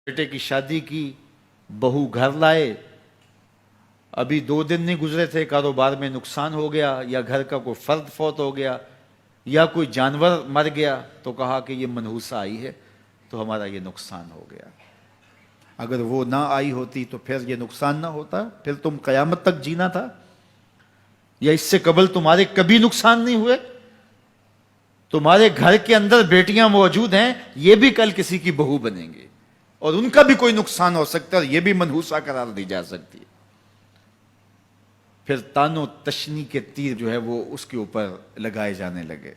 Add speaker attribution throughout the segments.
Speaker 1: بیٹے کی شادی کی، بہو گھر لائے، ابھی 2 دن نہیں گزرے تھے کاروبار میں نقصان ہو گیا، یا گھر کا کوئی فرد فوت ہو گیا، یا کوئی جانور مر گیا، تو کہا کہ یہ منحوسہ آئی ہے تو ہمارا یہ نقصان ہو گیا۔ اگر وہ نہ آئی ہوتی تو پھر یہ نقصان نہ ہوتا، پھر تم قیامت تک جینا تھا، یا اس سے قبل تمہارے کبھی نقصان نہیں ہوئے۔ تمہارے گھر کے اندر بیٹیاں موجود ہیں، یہ بھی کل کسی کی بہو بنیں گے، اور ان کا بھی کوئی نقصان ہو سکتا ہے، یہ بھی منحوسہ قرار دی جا سکتی ہے۔ پھر تانو تشنی کے تیر جو ہے وہ اس کے اوپر لگائے جانے لگے۔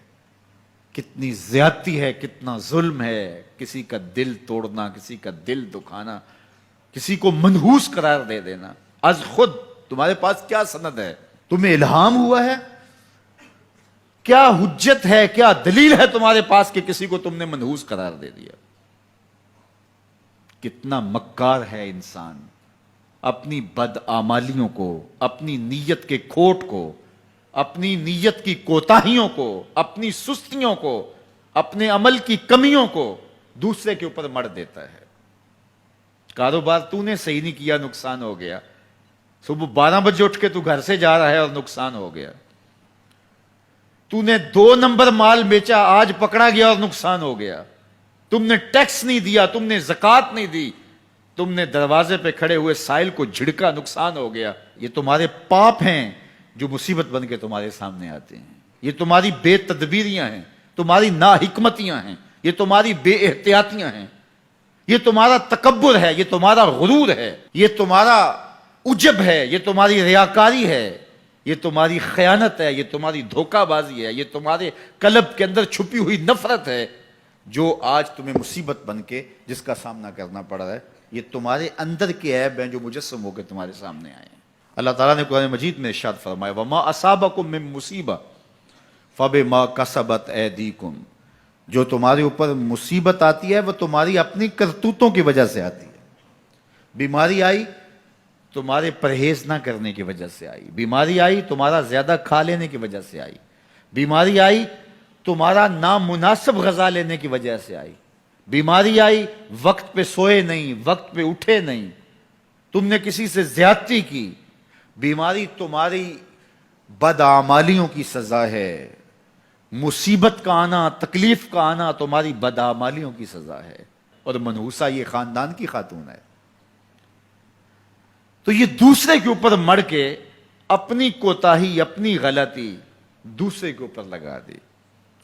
Speaker 1: کتنی زیادتی ہے، کتنا ظلم ہے، کسی کا دل توڑنا، کسی کا دل دکھانا، کسی کو منحوس قرار دے دینا۔ از خود تمہارے پاس کیا سند ہے؟ تمہیں الہام ہوا ہے؟ کیا حجت ہے، کیا دلیل ہے تمہارے پاس کہ کسی کو تم نے منحوس قرار دے دیا؟ کتنا مکار ہے انسان، اپنی بدعمالیوں کو، اپنی نیت کے کھوٹ کو، اپنی نیت کی کوتاہیوں کو، اپنی سستیوں کو، اپنے عمل کی کمیوں کو دوسرے کے اوپر مڑ دیتا ہے۔ کاروبار تو نے صحیح نہیں کیا، نقصان ہو گیا۔ صبح 12 بجے اٹھ کے تو گھر سے جا رہا ہے اور نقصان ہو گیا۔ تو نے 2 نمبر مال بیچا، آج پکڑا گیا اور نقصان ہو گیا۔ تم نے ٹیکس نہیں دیا، تم نے زکوٰۃ نہیں دی، تم نے دروازے پہ کھڑے ہوئے سائل کو جھڑکا، نقصان ہو گیا۔ یہ تمہارے پاپ ہیں جو مصیبت بن کے تمہارے سامنے آتے ہیں۔ یہ تمہاری بے تدبیریاں ہیں، تمہاری ناحکمتیاں ہیں، یہ تمہاری بے احتیاطیاں ہیں، یہ تمہارا تکبر ہے، یہ تمہارا غرور ہے، یہ تمہارا عجب ہے، یہ تمہاری ریاکاری ہے، یہ تمہاری خیانت ہے، یہ تمہاری دھوکہ بازی ہے، یہ تمہارے قلب کے اندر چھپی ہوئی نفرت ہے، جو آج تمہیں مصیبت بن کے جس کا سامنا کرنا پڑ رہا ہے۔ یہ تمہارے اندر کے عیب ہیں جو مجسم ہو کے تمہارے سامنے آئے ہیں۔ اللہ تعالیٰ نے قرآن مجید میں ارشاد فرمایا وَمَا أَصَابَكُم مِّن مُّصِيبَةٍ فَبِمَا كَسَبَتْ أَيْدِيكُمْ، جو تمہارے اوپر مصیبت آتی ہے وہ تمہاری اپنی کرتوتوں کی وجہ سے آتی ہے۔ بیماری آئی تمہارے پرہیز نہ کرنے کی وجہ سے آئی، بیماری آئی تمہارا زیادہ کھا لینے کی وجہ سے آئی، بیماری آئی تمہارا نامناسب غذا لینے کی وجہ سے آئی، بیماری آئی وقت پہ سوئے نہیں، وقت پہ اٹھے نہیں، تم نے کسی سے زیادتی کی، بیماری تمہاری بدعمالیوں کی سزا ہے، مصیبت کا آنا، تکلیف کا آنا تمہاری بدعمالیوں کی سزا ہے، اور منحوسہ یہ خاندان کی خاتون ہے۔ تو یہ دوسرے کے اوپر مڑ کے اپنی کوتاہی، اپنی غلطی دوسرے کے اوپر لگا دی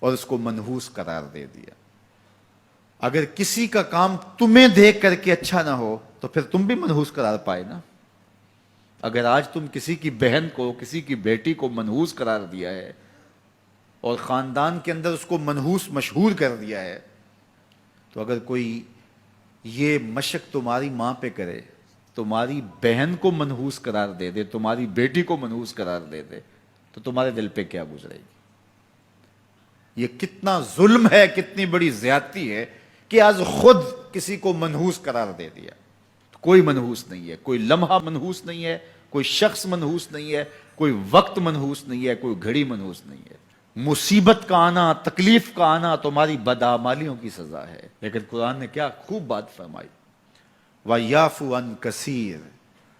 Speaker 1: اور اس کو منحوس قرار دے دیا۔ اگر کسی کا کام تمہیں دیکھ کر کے اچھا نہ ہو تو پھر تم بھی منحوس قرار پائے نا۔ اگر آج تم کسی کی بہن کو، کسی کی بیٹی کو منحوس قرار دیا ہے اور خاندان کے اندر اس کو منحوس مشہور کر دیا ہے، تو اگر کوئی یہ مشق تمہاری ماں پہ کرے، تمہاری بہن کو منحوس قرار دے دے، تمہاری بیٹی کو منحوس قرار دے دے، تو تمہارے دل پہ کیا گزرے گی؟ یہ کتنا ظلم ہے، کتنی بڑی زیادتی ہے کہ آج خود کسی کو منحوس قرار دے دیا۔ کوئی منحوس نہیں ہے، کوئی لمحہ منحوس نہیں ہے، کوئی شخص منحوس نہیں ہے، کوئی وقت منحوس نہیں ہے، کوئی گھڑی منحوس نہیں ہے۔ مصیبت کا آنا، تکلیف کا آنا تمہاری بدعمالیوں کی سزا ہے۔ لیکن قرآن نے کیا خوب بات فرمائی، وَيَعْفُو عَنْ كَثِيرٍ،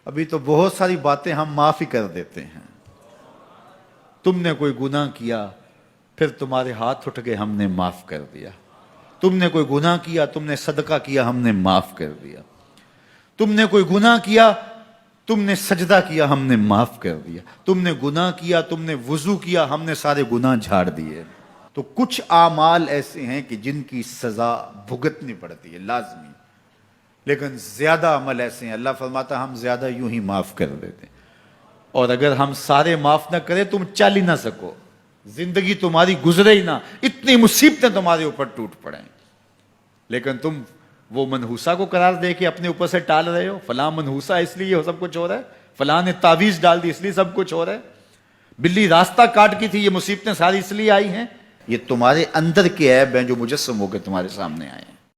Speaker 1: ابھی تو بہت ساری باتیں ہم معاف ہی کر دیتے ہیں۔ تم نے کوئی گناہ کیا، پھر تمہارے ہاتھ اٹھ کے ہم نے معاف کر دیا۔ تم نے کوئی گناہ کیا، تم نے صدقہ کیا، ہم نے معاف کر دیا۔ تم نے کوئی گناہ کیا، تم نے سجدہ کیا، ہم نے معاف کر دیا۔ تم نے گناہ کیا، تم نے وضو کیا، ہم نے سارے گناہ جھاڑ دیے۔ تو کچھ اعمال ایسے ہیں کہ جن کی سزا بھگتنی پڑتی ہے لازمی، لیکن زیادہ عمل ایسے ہیں اللہ فرماتا ہم زیادہ یوں ہی معاف کر دیتے ہیں، اور اگر ہم سارے معاف نہ کریں تم چل ہی نہ سکو، زندگی تمہاری گزرے ہی نہ، اتنی مصیبتیں تمہارے اوپر ٹوٹ پڑیں، لیکن تم وہ منحوسہ کو قرار دے کے اپنے اوپر سے ٹال رہے ہو۔ فلاں منحوسہ اس لیے سب کچھ ہو رہا ہے، فلاں نے تعویذ ڈال دی اس لیے سب کچھ ہو رہا ہے، بلی راستہ کاٹ کی تھی، یہ مصیبتیں ساری اس لیے آئی ہیں۔ یہ تمہارے اندر کے عیب ہیں جو مجسم ہو کے تمہارے سامنے آئے ہیں۔